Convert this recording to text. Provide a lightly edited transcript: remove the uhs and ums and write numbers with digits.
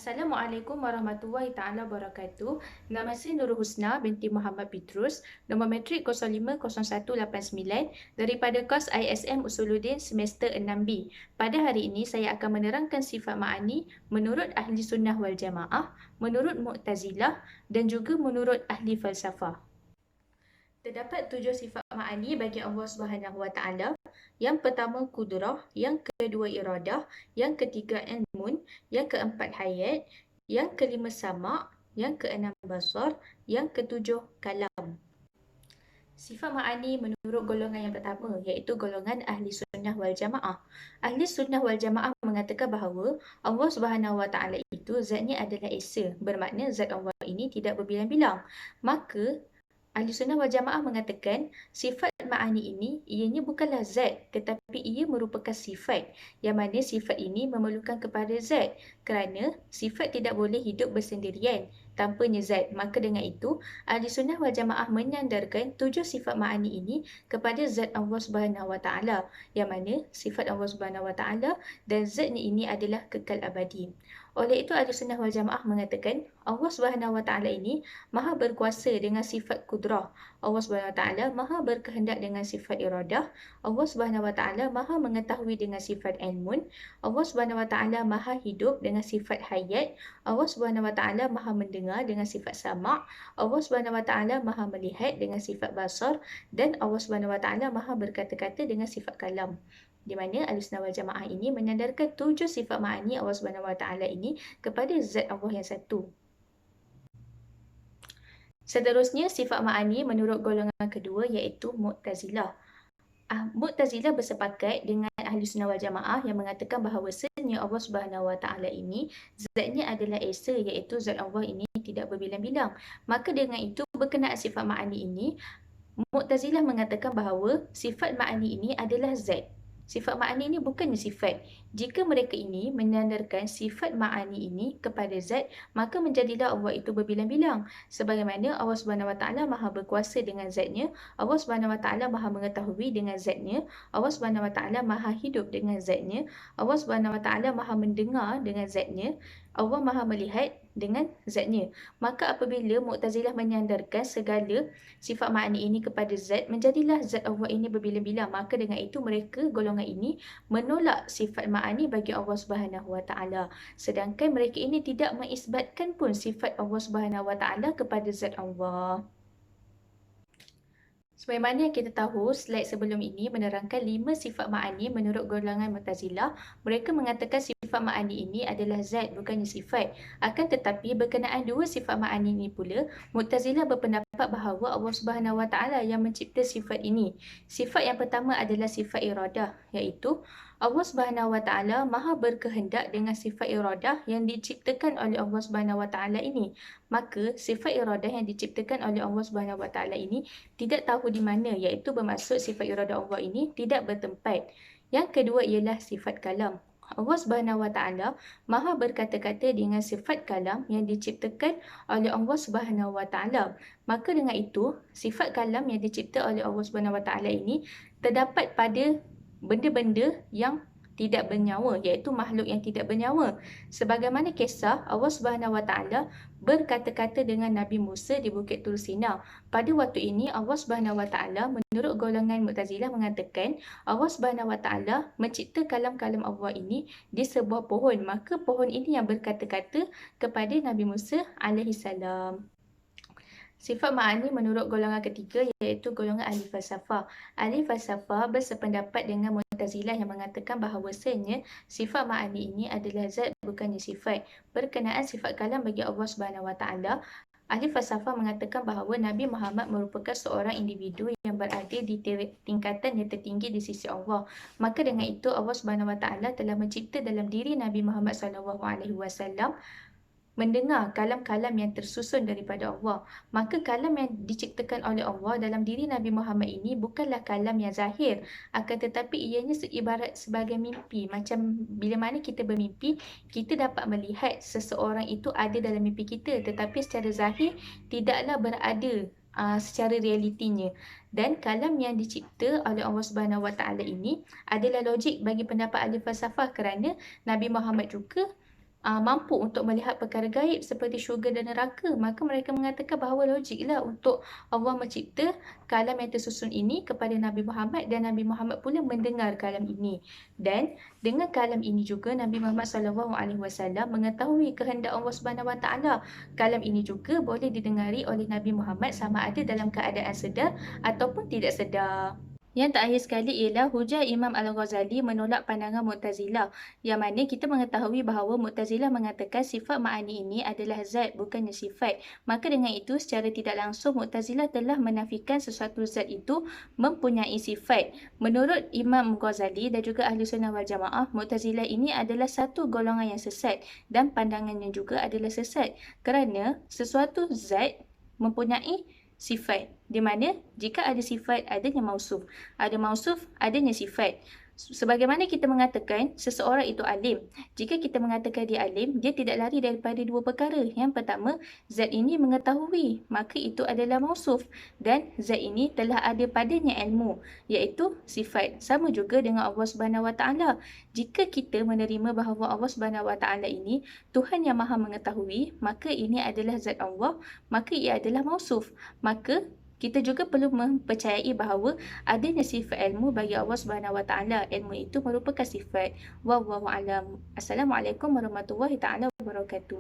Assalamualaikum warahmatullahi taala wabarakatuh. Nama saya Nurul Husna binti Muhammad Petrus, nombor matrik 050189 daripada kos ISM Usuluddin semester 6B. Pada hari ini saya akan menerangkan sifat ma'ani menurut Ahli Sunnah wal Jamaah, menurut Mu'tazilah dan juga menurut Ahli Falsafah. Terdapat 7 sifat ma'ani bagi Allah Subhanahu Wa Taala. Yang pertama kudrah, yang kedua iradah, yang ketiga ilmun, yang keempat hayat, yang kelima sama', yang keenam basar, yang ketujuh kalam. Sifat ma'ani menurut golongan yang pertama iaitu golongan Ahli Sunnah wal Jamaah. Ahli Sunnah wal Jamaah mengatakan bahawa Allah Subhanahu Wa Taala itu zatnya adalah esa, bermakna zat Allah ini tidak berbilang-bilang. Maka Ahli Sunnah wal Jamaah mengatakan sifat ma'ani ini ianya bukanlah zat tetapi ia merupakan sifat yang mana sifat ini memerlukan kepada zat kerana sifat tidak boleh hidup bersendirian tanpanya zat. Maka dengan itu Ahli Sunnah wal Jamaah menyandarkan 7 sifat ma'ani ini kepada zat Allah Subhanahu Wa Taala yang mana sifat Allah Subhanahu Wa Taala dan zatnya ini adalah kekal abadi. Oleh itu Ahli Sunnah wal Jamaah mengatakan Allah Subhanahu Wa Taala ini Maha berkuasa dengan sifat kudrah. Allah Subhanahu Wa Taala Maha berkehendak dengan sifat iradah. Allah Subhanahu Wa Taala Maha mengetahui dengan sifat ilmun. Allah Subhanahu Wa Taala Maha hidup dengan sifat hayat. Allah Subhanahu Wa Taala Maha mendengar dengan sifat sama'. Allah Subhanahu Wa Taala Maha melihat dengan sifat basar dan Allah Subhanahu Wa Taala Maha berkata-kata dengan sifat kalam. Di mana Ahlussunnah wal Jamaah ini menyandarkan 7 sifat ma'ani Allah Subhanahu Wa Taala ini kepada zat Allah yang satu. Seterusnya sifat ma'ani menurut golongan kedua iaitu Mu'tazilah. Mu'tazilah bersepakat dengan Ahlussunnah wal Jamaah yang mengatakan bahawasanya Allah Subhanahu Wa Taala ini zatnya adalah esa iaitu zat Allah ini tidak berbilang-bilang. Maka dengan itu berkenaan sifat ma'ani ini Mu'tazilah mengatakan bahawa sifat ma'ani ini adalah zat. Sifat ma'ani ini bukannya sifat. Jika mereka ini menyandarkan sifat ma'ani ini kepada zat, maka menjadilah Allah itu berbilang-bilang. Sebagaimana Allah Subhanahu Wa Taala Maha berkuasa dengan zatnya, Allah Subhanahu Wa Taala Maha mengetahui dengan zatnya, Allah Subhanahu Wa Taala Maha hidup dengan zatnya, Allah Subhanahu Wa Taala Maha mendengar dengan zatnya, Allah Maha melihat dengan zatnya. Maka apabila Mu'tazilah menyandarkan segala sifat ma'ani ini kepada zat, menjadilah zat Allah ini berbilang-bilang. Maka dengan itu mereka golongan ini menolak sifat ma'ani bagi Allah Subhanahu Wa Taala. Sedangkan mereka ini tidak mengisbatkan pun sifat Allah Subhanahu Wa Taala kepada zat Allah. Sebagaimana yang kita tahu, slide sebelum ini menerangkan 5 sifat ma'ani menurut golongan Mu'tazilah. Mereka mengatakan sifat ma'ani ini adalah zat, bukannya sifat. Akan tetapi berkenaan 2 sifat ma'ani ini pula, Mu'tazilah berpendapat bahawa Allah Subhanahu Wa Taala yang mencipta sifat ini. Sifat yang pertama adalah sifat iradah, iaitu Allah Subhanahu Wa Taala Maha berkehendak dengan sifat iradah yang diciptakan oleh Allah Subhanahu Wa Taala ini. Maka sifat iradah yang diciptakan oleh Allah Subhanahu Wa Taala ini tidak tahu di mana, iaitu bermaksud sifat iradah Allah ini tidak bertempat. Yang kedua ialah sifat kalam. Allah Subhanahu Wa Taala Maha berkata-kata dengan sifat kalam yang diciptakan oleh Allah Subhanahu Wa Taala. Maka dengan itu, sifat kalam yang dicipta oleh Allah Subhanahu Wa Taala ini terdapat pada benda-benda yang tidak bernyawa, iaitu makhluk yang tidak bernyawa. Sebagaimana kisah Allah Subhanahu Wa Taala berkata-kata dengan Nabi Musa di Bukit Tur Sina. Pada waktu ini Allah Subhanahu Wa Taala menurut golongan Mu'tazilah mengatakan Allah Subhanahu Wa Taala mencipta kalam-kalam Allah ini di sebuah pohon. Maka pohon ini yang berkata-kata kepada Nabi Musa alaihi salam. Sifat ma'ani menurut golongan ketiga iaitu golongan ahli falsafah. Ahli falsafah bersependapat dengan Mu'tazilah yang mengatakan bahawasanya sifat ma'ani ini adalah zat, bukannya sifat. Berkenaan sifat kalam bagi Allah Subhanahu Wa Taala, ahli falsafah mengatakan bahawa Nabi Muhammad merupakan seorang individu yang berada di tingkatan yang tertinggi di sisi Allah. Maka dengan itu Allah Subhanahu Wa Taala telah mencipta dalam diri Nabi Muhammad SAW mendengar kalam-kalam yang tersusun daripada Allah. Maka kalam yang diciptakan oleh Allah dalam diri Nabi Muhammad ini bukanlah kalam yang zahir, akan tetapi ianya ibarat sebagai mimpi. Macam bila mana kita bermimpi, kita dapat melihat seseorang itu ada dalam mimpi kita, tetapi secara zahir tidaklah berada secara realitinya. Dan kalam yang dicipta oleh Allah Subhanahu Wa Taala ini adalah logik bagi pendapat ahli falsafah kerana Nabi Muhammad juga mampu untuk melihat perkara gaib seperti syurga dan neraka, maka mereka mengatakan bahawa logiklah untuk Allah mencipta kalam yang tersusun ini kepada Nabi Muhammad dan Nabi Muhammad pula mendengar kalam ini. Dan dengan kalam ini juga Nabi Muhammad SAW mengetahui kehendak Allah Subhanahu Wa Taala. Kalam ini juga boleh didengari oleh Nabi Muhammad sama ada dalam keadaan sedar ataupun tidak sedar. Yang terakhir sekali ialah hujah Imam Al-Ghazali menolak pandangan Mu'tazilah, yang mana kita mengetahui bahawa Mu'tazilah mengatakan sifat ma'ani ini adalah zat bukannya sifat. Maka dengan itu secara tidak langsung Mu'tazilah telah menafikan sesuatu zat itu mempunyai sifat. Menurut Imam Ghazali dan juga Ahli Sunnah wal Jamaah, Mu'tazilah ini adalah satu golongan yang sesat dan pandangannya juga adalah sesat kerana sesuatu zat mempunyai sifat, di mana jika ada sifat adanya mausuf, ada mausuf adanya sifat. Sebagaimana kita mengatakan seseorang itu alim, jika kita mengatakan dia alim, dia tidak lari daripada dua perkara. Yang pertama, zat ini mengetahui, maka itu adalah mausuf, dan zat ini telah ada padanya ilmu, iaitu sifat. Sama juga dengan Allah Subhanahu Wa Taala. Jika kita menerima bahawa Allah Subhanahu Wa Taala ini Tuhan yang Maha mengetahui, maka ini adalah zat Allah, maka ia adalah mausuf. Maka kita juga perlu mempercayai bahawa adanya sifat ilmu bagi Allah Subhanahu Wa Taala. Ilmu itu merupakan sifat. Wallahu a'lam. Assalamualaikum warahmatullahi taala wabarakatuh.